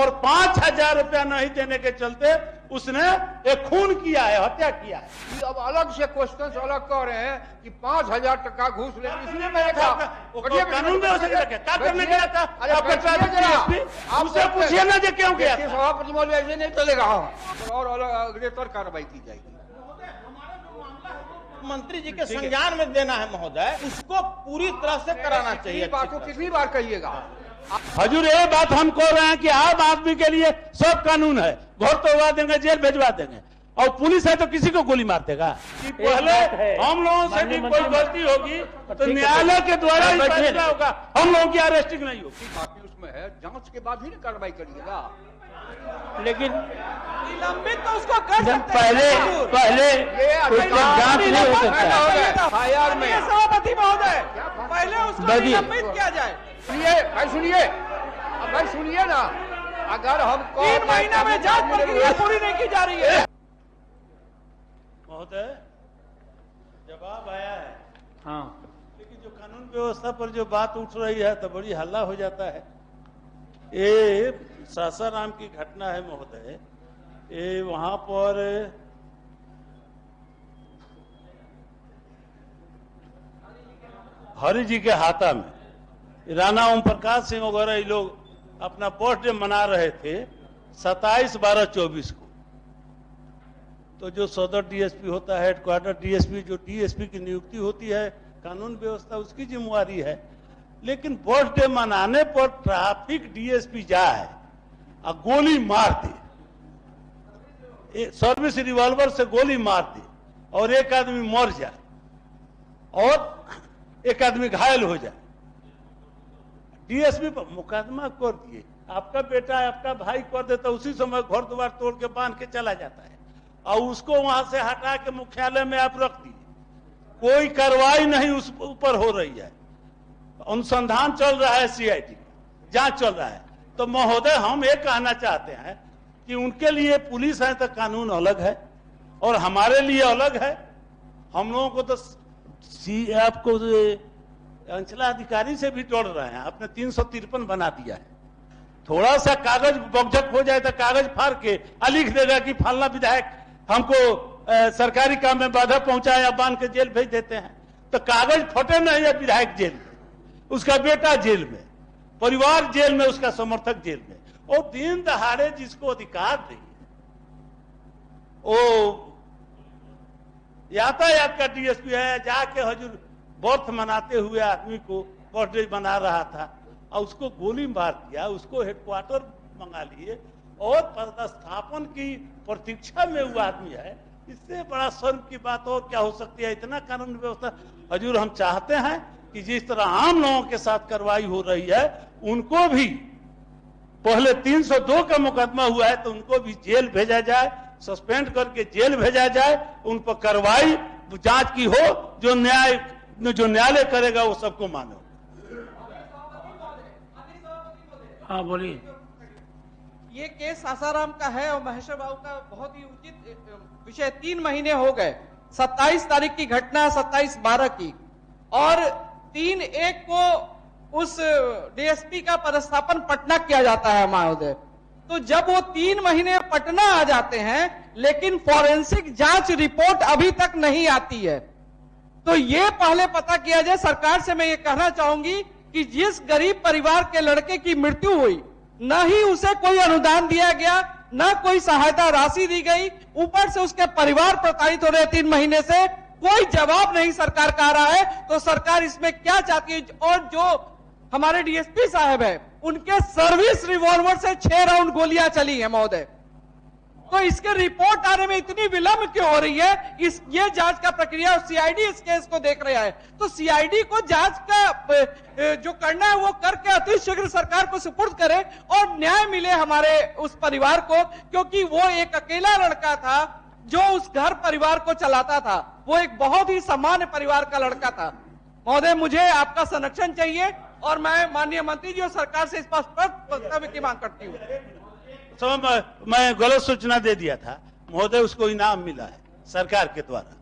और 5,000 रुपया नहीं देने के चलते उसने एक खून किया है, हत्या किया है। अब अलग से क्वेश्चन अलग कह रहे हैं कि 5,000 टका घूस ले, इसलिए मैंने कहा कानून में हो सके क्या करने गया था आपसे पूछिए ना जो क्यों गया। सभापति महोदय ऐसे नहीं चलेगा और अलग अग्रेतर कार्रवाई की जाएगी। मंत्री जी के संज्ञान में देना है महोदय, उसको पूरी तरह से कराना चाहिए। बात को कितनी बार कहिएगा हजूर, ये बात हम कह रहे हैं कि आम आदमी के लिए सब कानून है, घर तोड़वा देंगे, जेल भेजवा देंगे, और पुलिस है तो किसी को गोली मार देगा। पहले हम लोगों से भी कोई गलती होगी तो न्यायालय के द्वारा ही फैसला होगा, हम लोगों की अरेस्टिंग नहीं होगी। बाकी उसमें है जांच के बाद ही ना कार्रवाई करिएगा। लेकिन निलंबित तो उसको कर सकते पहले जांच नहीं हो सकता। फायर में सभापति महोदय पहले उसको निलंबित किया जाए। भाई सुनिए ना, अगर हमको 3 महीने में जांच प्रक्रिया पूरी नहीं की जा रही है। महोदय जवाब आया है, हाँ, लेकिन जो कानून व्यवस्था पर जो बात उठ रही है तो बड़ी हल्ला हो जाता है। ये सासाराम की घटना है महोदय, ये वहां पर हरि जी के हाथा में राणा ओम प्रकाश सिंह वगैरह ये लोग अपना बर्थडे मना रहे थे 27/12/24 को। तो जो सदर डीएसपी होता है, हेडक्वार्टर डीएसपी, जो डीएसपी की नियुक्ति होती है, कानून व्यवस्था उसकी जिम्मेवारी है। लेकिन बर्थडे मनाने पर ट्रैफिक डीएसपी जाए और गोली मार दे, सर्विस रिवॉल्वर से गोली मार दे और एक आदमी मर जाए और एक आदमी घायल हो जाए, डीएसपी पर मुकदमा कर दिए, आपका बेटा आपका भाई कर देता, उसी समय घर द्वार तोड़ के बांध के चला जाता है और उसको वहां से हटा के मुख्यालय में आप रख दिए, कोई कार्रवाई नहीं उस ऊपर हो रही है, अनुसंधान चल रहा है, सीआईडी जांच चल रहा है। तो महोदय हम ये कहना चाहते हैं कि उनके लिए पुलिस है तो कानून अलग है और हमारे लिए अलग है। हम लोगों को तो आपको अंचलाधिकारी से भी डर रहे हैं, आपने 353 बना दिया है। थोड़ा सा कागज बकझक हो जाए तो कागज फाड़ के लिख देगा कि फलना विधायक हमको सरकारी काम में बाधा पहुंचाया, बांध के जेल भेज देते हैं। तो कागज फटे नहीं है, विधायक जेल में, उसका बेटा जेल में, परिवार जेल में, उसका समर्थक जेल में, और दिन दहाड़े जिसको अधिकार नहीं है, वो यातायात का डीएसपी है, जाके हजूर बर्थ मनाते हुए आदमी को बर्थडे मना रहा था और उसको गोली मार दिया, उसको हेडक्वार्टर मंगा लिए और पदस्थापन की प्रतीक्षा में हुआ आदमी है। इससे बड़ा शर्म की बात और क्या हो सकती है। इतना कानून व्यवस्था हजूर हम चाहते हैं कि जिस तरह आम लोगों के साथ कार्रवाई हो रही है, उनको भी पहले 302 का मुकदमा हुआ है तो उनको भी जेल भेजा जाए, सस्पेंड करके जेल भेजा जाए, उन पर कार्रवाई जांच की हो, जो न्यायालय करेगा वो सबको मानो। हाँ बोलिए। ये केस सासाराम का है और महेश्वर बाबू का बहुत ही उचित विषय। 3 महीने हो गए, 27 तारीख की घटना, 27/12 की, और 3/1 को उस डीएसपी का पदस्थापन पटना किया जाता है महोदय। तो जब वो 3 महीने पटना आ जाते हैं लेकिन फॉरेंसिक जांच रिपोर्ट अभी तक नहीं आती है, तो ये पहले पता किया जाए। सरकार से मैं ये कहना चाहूंगी कि जिस गरीब परिवार के लड़के की मृत्यु हुई, न ही उसे कोई अनुदान दिया गया, न कोई सहायता राशि दी गई, ऊपर से उसके परिवार प्रताड़ित हो रहे 3 महीने से, कोई जवाब नहीं सरकार का आ रहा है। तो सरकार इसमें क्या चाहती है? और जो हमारे डीएसपी साहब है, उनके सर्विस रिवॉल्वर से 6 राउंड गोलियां चली है महोदय। तो इसके रिपोर्ट आने में इतनी विलंब क्यों हो रही है? ये जांच का प्रक्रिया, सीआईडी इस केस को देख रहा है, तो सीआईडी को जांच का जो करना है वो करके अति शीघ्र सरकार को सुपुर्द करे और न्याय मिले हमारे उस परिवार को, क्योंकि वो एक अकेला लड़का था जो उस घर परिवार को चलाता था। वो एक बहुत ही सामान्य परिवार का लड़का था। महोदय, मुझे आपका संरक्षण चाहिए और मैं माननीय मंत्री जी और सरकार से स्पष्ट वक्तव्य की मांग करती हूँ। तो मैं गलत सूचना दे दिया था महोदय, उसको इनाम मिला है सरकार के द्वारा।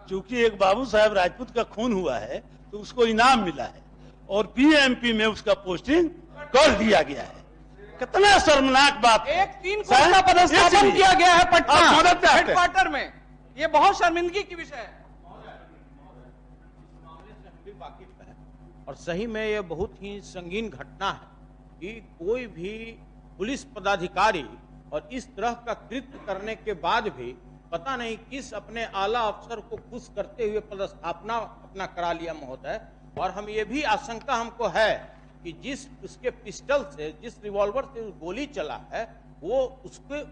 चूंकि एक बाबू साहब राजपूत का खून हुआ है तो उसको इनाम मिला है और पीएमपी में उसका पोस्टिंग कर दिया गया है। कितना शर्मनाक बात है। एक 3 कोर्ट का पदस्थापन किया गया है पटना आप मदद चाहते हैं। हेडक्वार्टर में। ये बहुत शर्मिंदगी की विषय है। और सही में ये बहुत ही संगीन घटना है कि कोई भी पुलिस पदाधिकारी और इस तरह का कृत्य करने के बाद भी पता नहीं किस अपने आला अफसर को खुश करते हुए पदस्थापना अपना करा लिया महोदय। और हम ये भी आशंका हमको है कि जिस उसके पिस्टल से, जिस रिवॉल्वर से गोली चला है, वो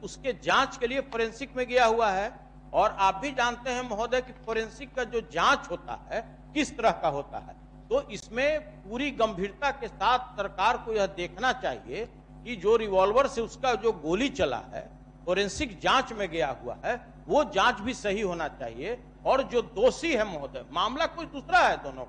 उसके जांच के लिए फोरेंसिक में गया हुआ है। और आप भी जानते हैं महोदय कि फोरेंसिक का जो जांच होता है किस तरह का होता है। तो इसमें पूरी गंभीरता के साथ सरकार को यह देखना चाहिए कि जो रिवॉल्वर से उसका जो गोली चला है फोरेंसिक जांच में गया हुआ है, वो जांच भी सही होना चाहिए। और जो दोषी है महोदय, मामला कोई दूसरा है, दोनों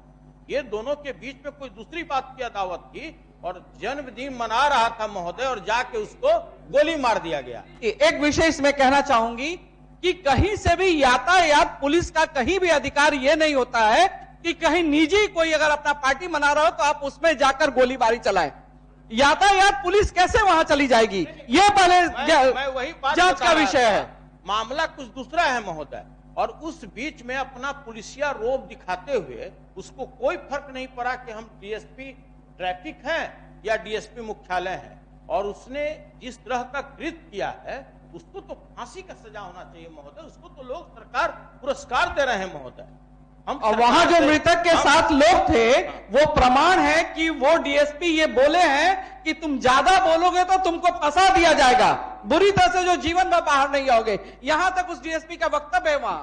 ये दोनों के बीच में कोई दूसरी बात की अदावत थी और जन्मदिन मना रहा था महोदय और जाके उसको गोली मार दिया गया। एक विषय इसमें कहना चाहूंगी कि कहीं से भी यातायात पुलिस का कहीं भी अधिकार यह नहीं होता है कि कहीं निजी कोई अगर अपना पार्टी मना रहा हो तो आप उसमें जाकर गोलीबारी चलाएं। यातायात पुलिस कैसे वहां चली जाएगी, यह पहले मैं वही बात जांच बता का रहा विषय था। है। मामला कुछ दूसरा है महोदय। और उस बीच में अपना पुलिसिया रोब दिखाते हुए उसको कोई फर्क नहीं पड़ा कि हम डीएसपी ट्रैफिक हैं या डीएसपी मुख्यालय है। और उसने जिस तरह का कृत्य किया है उसको तो फांसी का सजा होना चाहिए महोदय। उसको तो लोग सरकार पुरस्कार दे रहे हैं महोदय। और वहां जो मृतक के साथ लोग थे वो प्रमाण है कि वो डीएसपी ये बोले हैं कि तुम ज्यादा बोलोगे तो तुमको फंसा दिया जाएगा, बुरी तरह से जो जीवन में बाहर नहीं आओगे। यहां तक उस डीएसपी का वक्तव्य है वहां।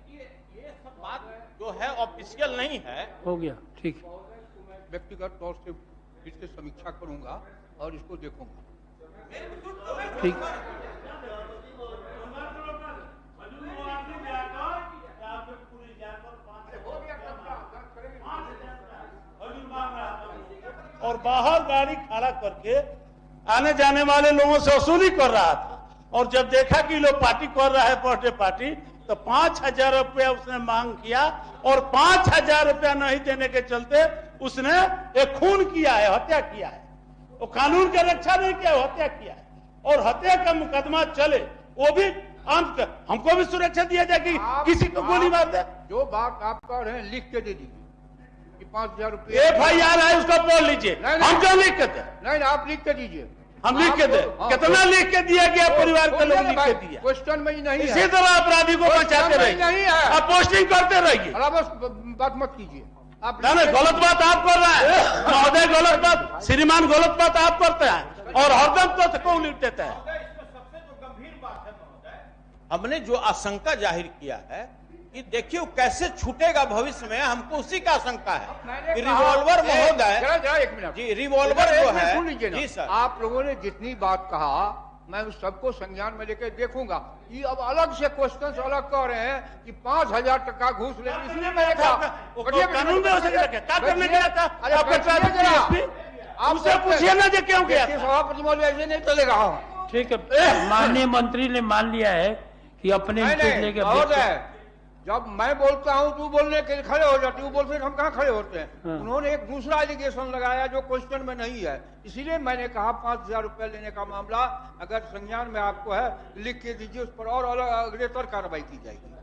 ये सब बात जो है ऑफिशियल नहीं है। हो गया, ठीक। व्यक्तिगत तौर से इसकी समीक्षा करूंगा और इसको देखूंगा। ठीक। और बाहर गाड़ी खड़ा करके आने जाने वाले लोगों से वसूली कर रहा था। और जब देखा कि लोग पार्टी कर रहा है, बर्थडे पार्टी, तो 5,000 रुपया उसने मांग किया। और 5,000 रुपया नहीं देने के चलते उसने एक खून किया है, हत्या किया है। वो कानून की रक्षा नहीं किया, हत्या किया है। और हत्या का मुकदमा चले, वो भी हमको भी सुरक्षा दिया जाए कि किसी को गोली मार दे। जो बात आप कह रहे हैं लिख के दे दीजिए कि 5,000 रुपये FIR है, उसको बोल लीजिए। हम क्यों लिख के दे? नहीं, आप लिख के दीजिए। हम लिख के दे। कितना लिख के दिया गया, परिवार के लोग लिख के दिया। क्वेश्चन में ही नहीं है। इसी तरह अपराधी को बचाते रहिए, नहीं है। आप पोस्टिंग करते रहिए। बस बात मत कीजिए आप। नहीं, गलत बात आप कर रहे हैं महोदय, गलत बात, श्रीमान गलत बात आप करते हैं और हरदम तो को लिख देते हैं। सबसे जो गंभीर बात है महोदय, हमने जो आशंका जाहिर किया है कि देखिए कैसे छूटेगा भविष्य में, हमको उसी का आशंका है कि रिवॉल्वर महोदय। जरा 1 मिनट जी, रिवॉल्वर जो है, सुन लीजिए ना। जी सर, आप लोगों ने जितनी बात कहा मैं उस सबको संज्ञान में लेकर देखूंगा। ये अब अलग से क्वेश्चन अलग कह रहे हैं कि 5,000 टका घूस ले, इसलिए मैंने कहा कानून में उसे क्या करने गया था आपसे पूछिए ना जो क्यों गया था। सभापति महोदय ऐसे नहीं चलेगा। ठीक है, माननीय मंत्री ने मान लिया है कि अपने महोदय जब मैं बोलता हूं तो बोलने के लिए खड़े हो जाते, वो बोलते हैं हम कहां खड़े होते हैं। हाँ। उन्होंने एक दूसरा एलिगेशन लगाया जो क्वेश्चन में नहीं है, इसीलिए मैंने कहा 5,000 रुपया लेने का मामला अगर संज्ञान में आपको है लिख के दीजिए, उस पर और अलग अग्रेतर कार्रवाई की जाएगी।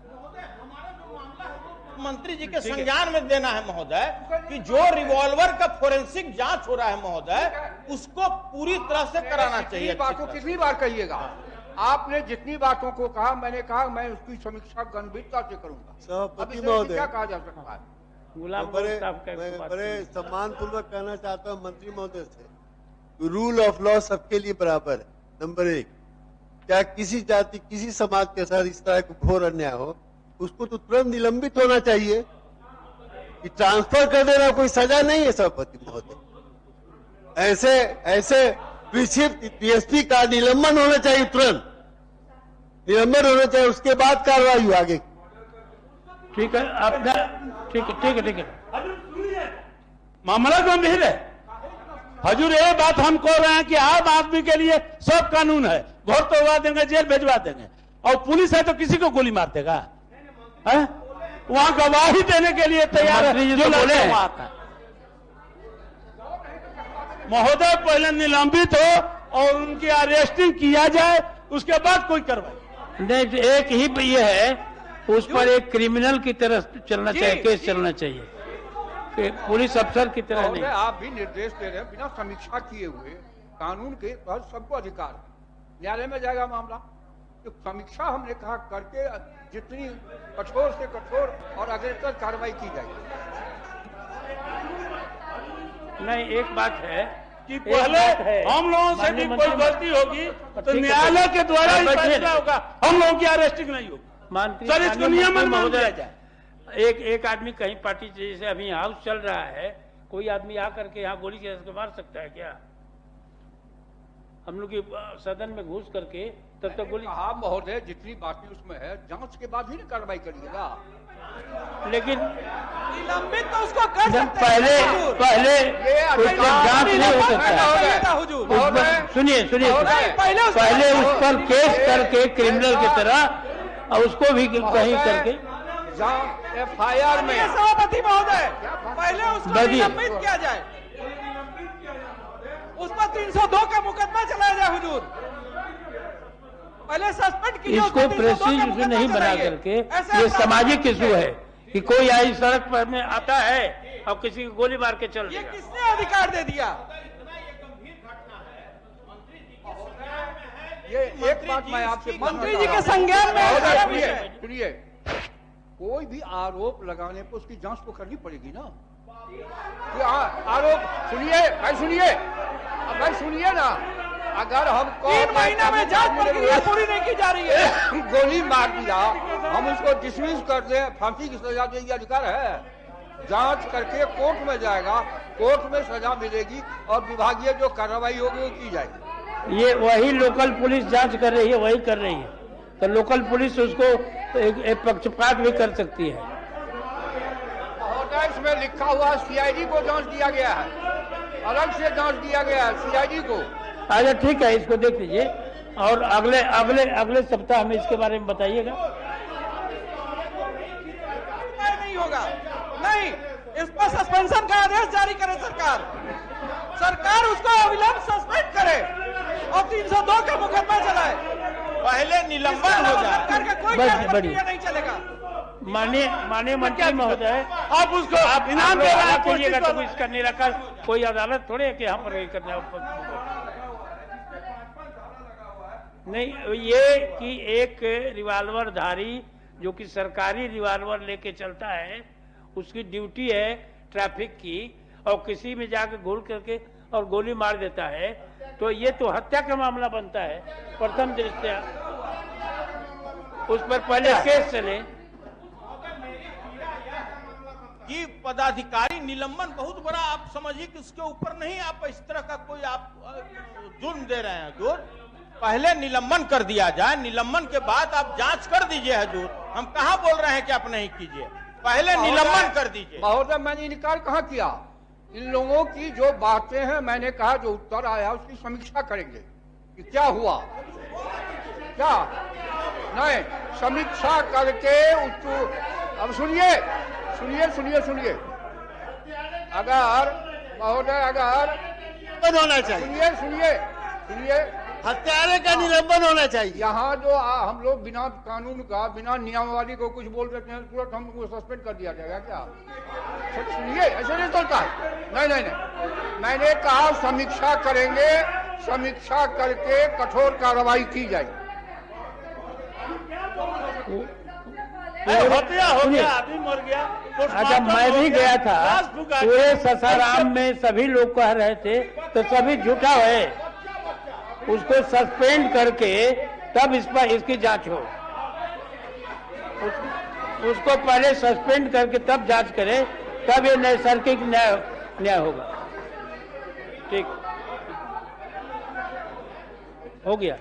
मंत्री जी के संज्ञान में देना है महोदय कि जो रिवॉल्वर का फोरेंसिक जांच हो रहा है महोदय उसको पूरी तरह से कराना चाहिए। बातों कितनी बार कहिएगा, आपने जितनी बातों को कहा मैंने कहा मैं उसकी समीक्षा गंभीरता से करूंगा। सभापति महोदय, क्या कहा जा सकता है? मैं बड़े सम्मान पूर्वक कहना चाहता हूं मंत्री महोदय से, रूल ऑफ लॉ सबके लिए बराबर है। नंबर 1, क्या किसी जाति किसी समाज के साथ इस तरह का घोर अन्याय हो उसको तो तुरंत निलंबित होना चाहिए कि ट्रांसफर कर देना कोई सजा नहीं है। सभापति महोदय, ऐसे प्रिंसिपल डीएसपी का निलंबन होना चाहिए, तुरंत निलंबन होना चाहिए, उसके बाद कार्रवाई आगे। ठीक है, आपने ठीक है। मामला गंभीर है हजूर। ये बात हम कह रहे हैं कि आम आदमी के लिए सब कानून है, घर तोड़वा देंगे, जेल भेजवा देंगे, और पुलिस है तो किसी को गोली मार देगा। वहां गवाही देने के लिए तैयार है जो बोले वहां का। महोदय पहले निलंबित हो और उनकी अरेस्टिंग किया जाए, उसके बाद कोई कार्रवाई। नहीं, तो एक ही ये है, उस पर एक क्रिमिनल की तरह चलना चाहिए, केस चलना चाहिए, कि पुलिस अफसर की तरह नहीं। आप भी निर्देश दे रहे हैं बिना समीक्षा किए हुए। कानून के तहत सबको अधिकार है, न्यायालय में जाएगा मामला। तो समीक्षा हमने कहा करके जितनी कठोर से कठोर और अग्रेसर कार्रवाई की जाएगी। नहीं, एक बात है कि पहले हम लोगों से भी कोई गलती होगी तो न्यायालय के द्वारा ही फैसला होगा, हम लोगों की अरेस्टिंग नहीं होगी। सर, इसको नियमन मान लिया जाए। एक आदमी कहीं पार्टी, जैसे अभी हाउस चल रहा है, कोई आदमी आकर के यहाँ गोली के मार सकता है क्या? हम लोग सदन में घुस करके तब तक गोली। हाँ महोदय, जितनी बातें उसमें है जांच के बाद ही ना कार्रवाई करिएगा। लेकिन निलंबित तो उसको कर सकते पहले उसका जांच नहीं हो सकता। सुनिए पहले उस पर केस करके क्रिमिनल की तरह और उसको भी कहीं करके FIR में सभापति महोदय पहले उसको निलंबित किया जाए, उस पर 302 का मुकदमा चलाया जाए हुजूर। पहले सस्पेंड कीजिए इसको प्रेस्टीज इशू नहीं बना करके ये सामाजिक इशू है कि कोई आई सड़क पर में आता है और किसी को गोली मार के चल ये देगा। किसने अधिकार दे दिया? ये एक बात मैं आपसे मंत्री जी के संज्ञान में सुनिए, कोई भी आरोप लगाने पर उसकी जांच तो करनी पड़ेगी ना। आरोप सुनिए ना, अगर हमको 3 महीने में जांच प्रक्रिया पूरी नहीं की जा रही है, गोली मार दिया, हम उसको डिसमिस कर दे, फांसी की सजा दे, ये अधिकार है? जांच करके कोर्ट में जाएगा, कोर्ट में सजा मिलेगी और विभागीय जो कार्रवाई होगी वो की जाएगी। ये वही लोकल पुलिस जांच कर रही है, वही कर रही है, तो लोकल पुलिस उसको एक पक्षपात भी कर सकती है। इसमें लिखा हुआ CID को जांच दिया गया है, अलग से जांच दिया गया है CID को। अच्छा ठीक है, इसको देख लीजिए और अगले सप्ताह हमें इसके बारे में बताइएगा। नहीं होगा, नहीं, इस पर सस्पेंशन का आदेश जारी करे सरकार उसको अविलंब सस्पेंड करे और 302 का मुकदमा चलाए। पहले निलंबन हो जाए, सरकार का कोई प्रक्रिया नहीं चलेगा। माननीय मंत्री महोदय, आप उसको आप इनाम दे रहे हैं, कीजिएगा तो इसका निराकरण कोई अदालत थोड़े है कि यहाँ पर करना नहीं। ये कि एक रिवाल्वर धारी जो कि सरकारी रिवाल्वर लेके चलता है, उसकी ड्यूटी है ट्रैफिक की, और किसी में जाकर घूर करके और गोली मार देता है, तो ये तो हत्या का मामला बनता है प्रथम दृष्टया। उस पर पहले केस चले कि पदाधिकारी निलंबन बहुत बड़ा, आप समझिए कि उसके ऊपर नहीं आप इस तरह का कोई आप जुर्म दे रहे हैं। हजूर, पहले निलंबन कर दिया जाए, निलंबन के बाद आप जांच कर दीजिए। हजूर, हम कहाँ बोल रहे हैं कि आप नहीं कीजिए, पहले निलंबन कर दीजिए। महोदय, मैंने इनकार कहाँ किया? इन लोगों की जो बातें हैं, मैंने कहा जो उत्तर आया उसकी समीक्षा करेंगे कि क्या हुआ, क्या नहीं, समीक्षा करके अब सुनिए अगर महोदय, अगर होना चाहिए, सुनिए हत्यारे का निलंबन होना चाहिए। यहाँ जो हम लोग बिना कानून का, बिना नियमावली को कुछ बोल देते हैं, तुरंत हमको सस्पेंड कर दिया जाएगा क्या? सुनिए, ऐसे नहीं चलता है। नहीं, मैंने कहा समीक्षा करेंगे, समीक्षा करके कठोर कार्रवाई की जाएगी। हत्या हो गया, आदमी मर गया। अच्छा, मैं भी गया था, पूरे ससाराम में सभी लोग कह रहे थे, तो सभी झूठा है, उसको सस्पेंड करके तब इस पर इसकी जांच हो। उसको पहले सस्पेंड करके तब जांच करें, तब ये नैसर्गिक न्याय होगा। ठीक हो गया।